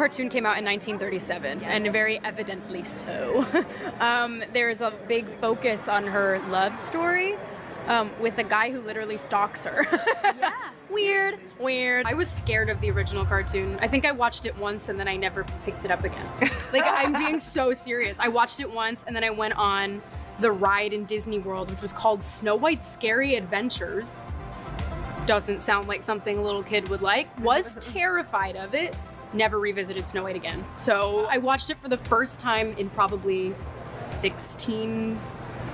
cartoon came out in 1937, and very evidently so. There's a big focus on her love story with a guy who literally stalks her. Yeah. Weird. I was scared of the original cartoon. I think I watched it once and then I never picked it up again. Like, I'm being so serious. I watched it once and then I went on the ride in Disney World, which was called Snow White's Scary Adventures. Doesn't sound like something a little kid would like. Was terrified of it. Never revisited Snow White again. So I watched it for the first time in probably 16,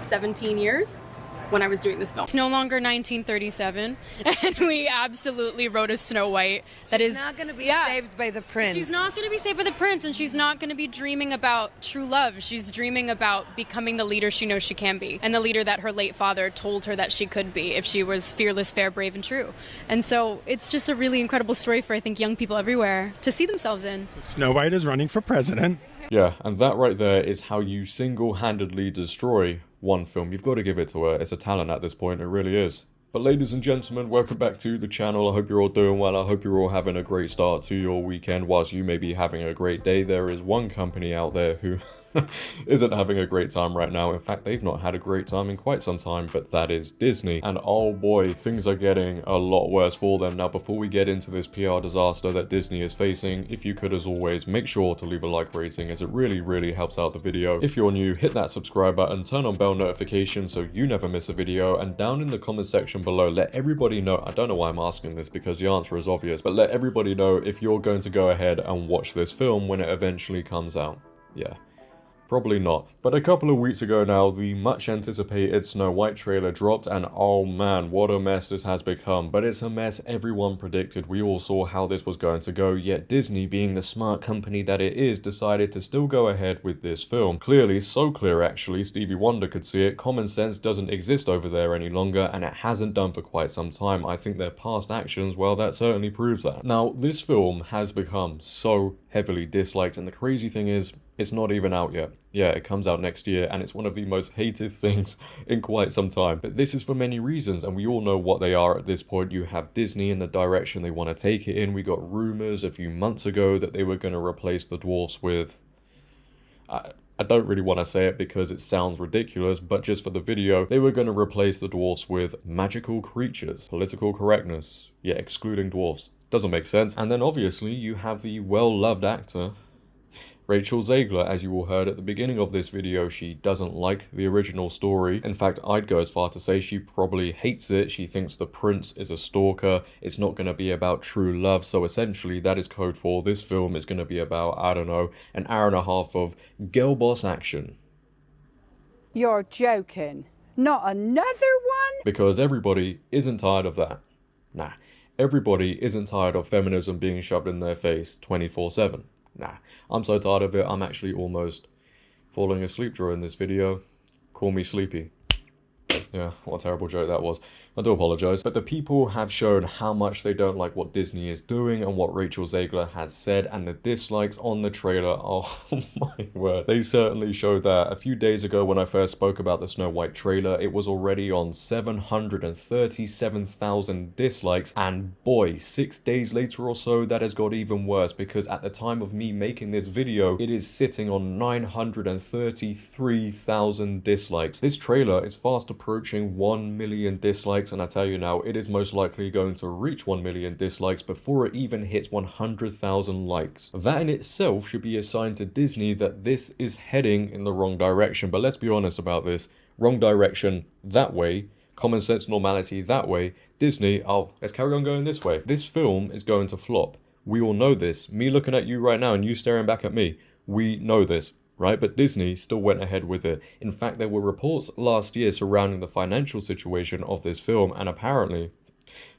17 years. When I was doing this film. It's no longer 1937, and we absolutely wrote a Snow White that is not going to be saved by the prince. She's not going to be saved by the prince, and she's not going to be dreaming about true love. She's dreaming about becoming the leader she knows she can be, and the leader that her late father told her that she could be if she was fearless, fair, brave, and true. And so it's just a really incredible story for, I think, young people everywhere to see themselves in. Snow White is running for president. Yeah, and that right there is how you single-handedly destroy one film. You've got to give it to her. It's a talent at this point, it really is. But ladies and gentlemen, welcome back to the channel. I hope you're all doing well. I hope you're all having a great start to your weekend. Whilst you may be having a great day, there is one company out there who isn't having a great time right now. In fact, they've not had a great time in quite some time, but that is Disney. And oh boy, things are getting a lot worse for them. Now, before we get into this PR disaster that Disney is facing, if you could, as always, make sure to leave a like rating, as it really helps out the video. If you're new, hit that subscribe button, turn on bell notifications so you never miss a video, and down in the comment section below, let everybody know, I don't know why I'm asking this because the answer is obvious, but let everybody know if you're going to go ahead and watch this film when it eventually comes out. Yeah. Probably not. But a couple of weeks ago now, the much anticipated Snow White trailer dropped, and oh man, what a mess this has become. But it's a mess everyone predicted. We all saw how this was going to go, yet Disney, being the smart company that it is, decided to still go ahead with this film. Clearly, so clear actually, Stevie Wonder could see it. Common sense doesn't exist over there any longer, and it hasn't done for quite some time. I think their past actions, well, that certainly proves that. Now, this film has become so heavily disliked, and the crazy thing is, it's not even out yet. Yeah, it comes out next year, and it's one of the most hated things in quite some time. But this is for many reasons, and we all know what they are at this point. You have Disney in the direction they want to take it in. We got rumors a few months ago that they were going to replace the dwarfs with... I don't really want to say it because it sounds ridiculous, but just for the video, they were going to replace the dwarfs with magical creatures. Political correctness. Yeah, excluding dwarfs. Doesn't make sense. And then obviously you have the well-loved actor Rachel Zegler. As you all heard at the beginning of this video, she doesn't like the original story. In fact, I'd go as far to say she probably hates it. She thinks the prince is a stalker. It's not going to be about true love. So essentially, that is code for this film is going to be about, I don't know, an hour and a half of girl boss action. You're joking. Not another one? Because everybody isn't tired of that. Nah, everybody isn't tired of feminism being shoved in their face 24/7. Nah, I'm so tired of it, I'm actually almost falling asleep during this video. Call me sleepy. Yeah, what a terrible joke that was. I do apologize. But the people have shown how much they don't like what Disney is doing and what Rachel Zegler has said, and the dislikes on the trailer, oh my word. They certainly showed that. A few days ago when I first spoke about the Snow White trailer, it was already on 737,000 dislikes, and boy, 6 days later or so, that has got even worse, because at the time of me making this video, it is sitting on 933,000 dislikes. This trailer is fast approaching 1 million dislikes, and I tell you now, it is most likely going to reach 1 million dislikes before it even hits 100,000 likes. That in itself should be a sign to Disney that this is heading in the wrong direction. But let's be honest about this. Wrong direction that way, common sense normality that way, Disney, oh, let's carry on going this way. This film is going to flop. We all know this. Me looking at you right now and you staring back at me, we know this. Right, but Disney still went ahead with it. In fact, there were reports last year surrounding the financial situation of this film, and apparently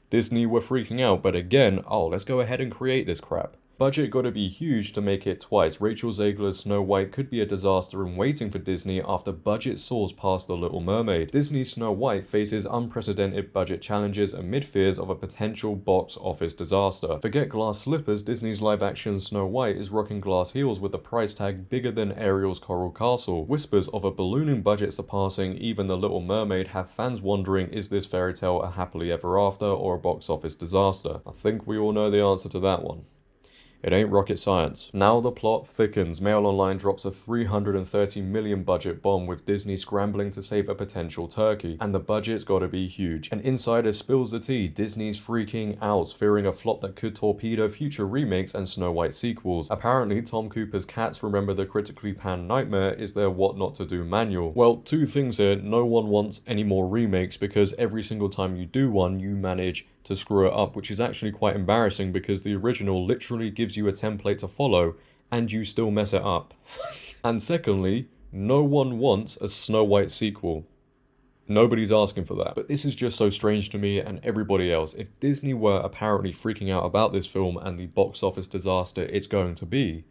Disney were freaking out, but again, oh, let's go ahead and create this crap. Budget got to be huge to make it twice. Rachel Zegler's Snow White could be a disaster in waiting for Disney after budget soars past The Little Mermaid. Disney's Snow White faces unprecedented budget challenges amid fears of a potential box office disaster. Forget glass slippers, Disney's live-action Snow White is rocking glass heels with a price tag bigger than Ariel's Coral Castle. Whispers of a ballooning budget surpassing even The Little Mermaid have fans wondering, is this fairy tale a happily ever after or a box office disaster? I think we all know the answer to that one. It ain't rocket science. Now the plot thickens. Mail Online drops a $330 million budget bomb with Disney scrambling to save a potential turkey. And the budget's gotta be huge. An insider spills the tea. Disney's freaking out, fearing a flop that could torpedo future remakes and Snow White sequels. Apparently, Tom Cooper's Cats Remember the Critically Panned Nightmare is their what not to do manual. Well, two things here. No one wants any more remakes because every single time you do one, you manage to screw it up, which is actually quite embarrassing because the original literally gives you a template to follow and you still mess it up. And secondly, no one wants a Snow White sequel. Nobody's asking for that. But this is just so strange to me and everybody else. If Disney were apparently freaking out about this film and the box office disaster it's going to be,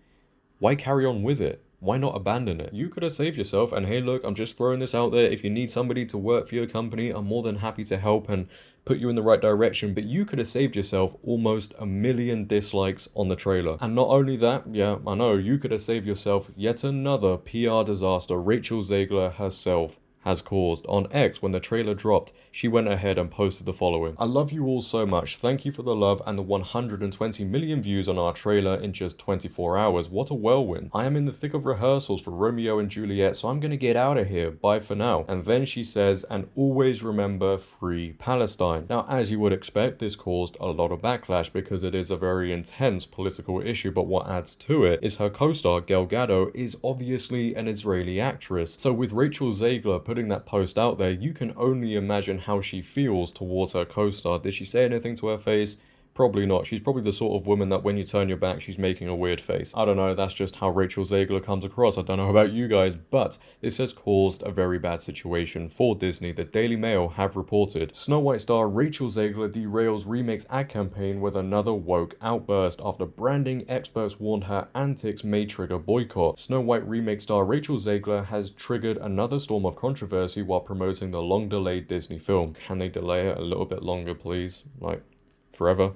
why carry on with it? Why not abandon it? You could have saved yourself, and hey look, I'm just throwing this out there. If you need somebody to work for your company, I'm more than happy to help and put you in the right direction, but you could have saved yourself almost 1 million dislikes on the trailer. And not only that, yeah, I know, you could have saved yourself yet another PR disaster Rachel Zegler herself has caused. On X, when the trailer dropped, she went ahead and posted the following: I love you all so much. Thank you for the love and the 120 million views on our trailer in just 24 hours. What a whirlwind. I am in the thick of rehearsals for Romeo and Juliet, so I'm gonna get out of here. Bye for now. And then she says, and always remember free Palestine. Now, as you would expect, this caused a lot of backlash because it is a very intense political issue, but what adds to it is her co-star, Gal Gadot, is obviously an Israeli actress. So with Rachel Zegler putting that post out there, you can only imagine how she feels towards her co-star. Did she say anything to her face? Probably not. She's probably the sort of woman that when you turn your back, she's making a weird face. I don't know, that's just how Rachel Zegler comes across. I don't know about you guys, but this has caused a very bad situation for Disney. The Daily Mail have reported Snow White star Rachel Zegler derails remake's ad campaign with another woke outburst after branding experts warned her antics may trigger boycott. Snow White remake star Rachel Zegler has triggered another storm of controversy while promoting the long-delayed Disney film. Can they delay it a little bit longer, please? Like, forever?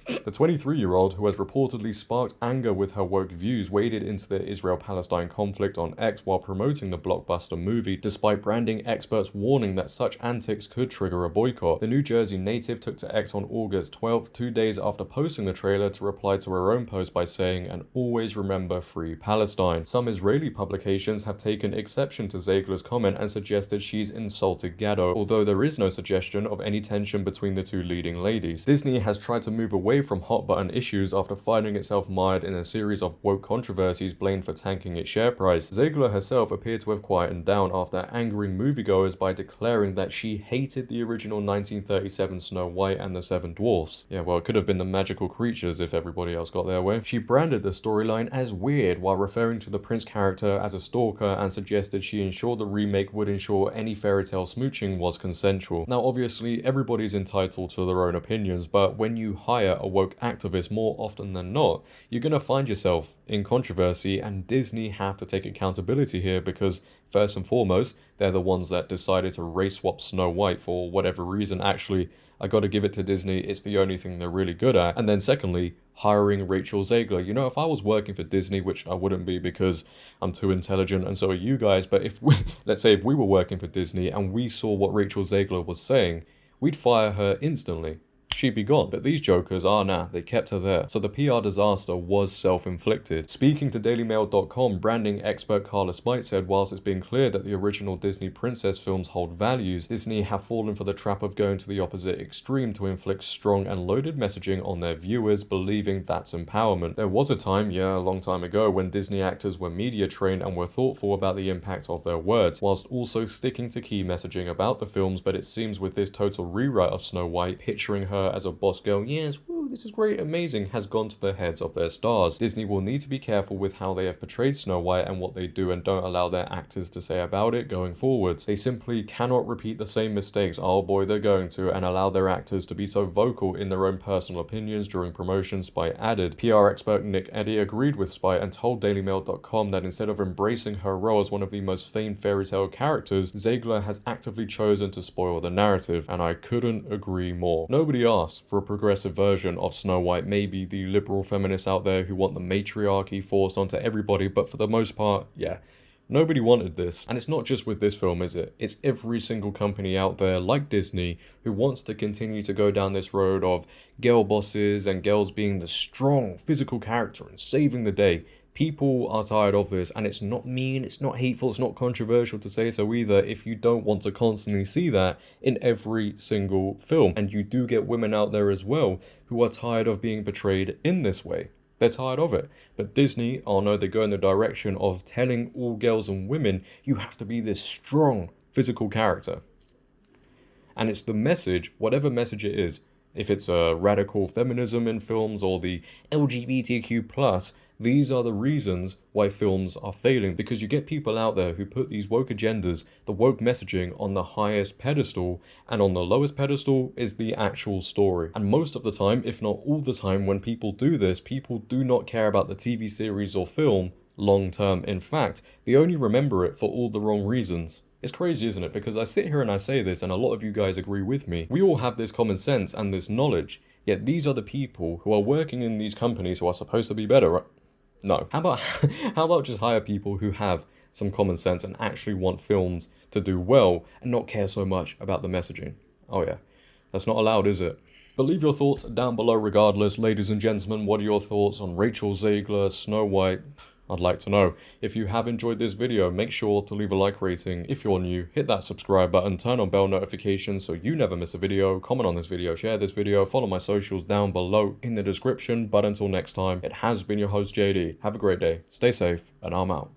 The 23-year-old, who has reportedly sparked anger with her woke views, waded into the Israel-Palestine conflict on X while promoting the blockbuster movie, despite branding experts warning that such antics could trigger a boycott. The New Jersey native took to X on August 12th, 2 days after posting the trailer, to reply to her own post by saying, and always remember free Palestine. Some Israeli publications have taken exception to Zegler's comment and suggested she's insulted Gadot, although there is no suggestion of any tension between the two leading ladies. Disney has tried to move away from hot button issues after finding itself mired in a series of woke controversies blamed for tanking its share price. Zegler herself appeared to have quietened down after angering moviegoers by declaring that she hated the original 1937 Snow White and the Seven Dwarfs. Yeah, well, it could have been the magical creatures if everybody else got their way. She branded the storyline as weird while referring to the prince character as a stalker and suggested she ensured the remake would ensure any fairy tale smooching was consensual. Now, obviously, everybody's entitled to their own opinions, but when you hire a woke activist more often than not, you're going to find yourself in controversy, and Disney have to take accountability here because, first and foremost, they're the ones that decided to race swap Snow White for whatever reason. Actually, I gotta give it to Disney, it's the only thing they're really good at. And then secondly, hiring Rachel Zegler. You know, if I was working for Disney, which I wouldn't be because I'm too intelligent and so are you guys, but if we, let's say if we were working for Disney and we saw what Rachel Zegler was saying, we'd fire her instantly. She'd be gone. But these jokers, they kept her there. So the PR disaster was self-inflicted. Speaking to DailyMail.com, branding expert Carla Spite said, whilst it's been clear that the original Disney princess films hold values, Disney have fallen for the trap of going to the opposite extreme to inflict strong and loaded messaging on their viewers, believing that's empowerment. There was a time, a long time ago, when Disney actors were media trained and were thoughtful about the impact of their words, whilst also sticking to key messaging about the films, but it seems with this total rewrite of Snow White, picturing her as a boss girl, yes, woo, this is great, amazing, has gone to the heads of their stars. Disney will need to be careful with how they have portrayed Snow White and what they do and don't allow their actors to say about it going forwards. They simply cannot repeat the same mistakes, oh boy they're going to, and allow their actors to be so vocal in their own personal opinions during promotions. Spite added. PR expert Nick Eddy agreed with Spite and told DailyMail.com that instead of embracing her role as one of the most famed fairy tale characters, Zegler has actively chosen to spoil the narrative, and I couldn't agree more. Nobody asked for a progressive version of Snow White, maybe the liberal feminists out there who want the matriarchy forced onto everybody, but for the most part, Nobody wanted this, and it's not just with this film, is it? It's every single company out there, like Disney, who wants to continue to go down this road of girl bosses and girls being the strong physical character and saving the day. People are tired of this, and it's not mean, it's not hateful, it's not controversial to say so either if you don't want to constantly see that in every single film. And you do get women out there as well who are tired of being portrayed in this way. They're tired of it. But Disney, oh no, they go in the direction of telling all girls and women, you have to be this strong physical character. And it's the message, whatever message it is, if it's a radical feminism in films or the LGBTQ+, these are the reasons why films are failing, because you get people out there who put these woke agendas, the woke messaging on the highest pedestal, and on the lowest pedestal is the actual story. And most of the time, if not all the time, when people do this, people do not care about the TV series or film long term. In fact, they only remember it for all the wrong reasons. It's crazy, isn't it? Because I sit here and I say this, and a lot of you guys agree with me. We all have this common sense and this knowledge, yet these are the people who are working in these companies who are supposed to be better, right? No. How about just hire people who have some common sense and actually want films to do well and not care so much about the messaging? Oh yeah, that's not allowed, is it? But leave your thoughts down below regardless. Ladies and gentlemen, what are your thoughts on Rachel Zegler, Snow White? I'd like to know. If you have enjoyed this video, make sure to leave a like rating. If you're new, hit that subscribe button, turn on bell notifications so you never miss a video, comment on this video, share this video, follow my socials down below in the description. But until next time, it has been your host JD. Have a great day, stay safe, and I'm out.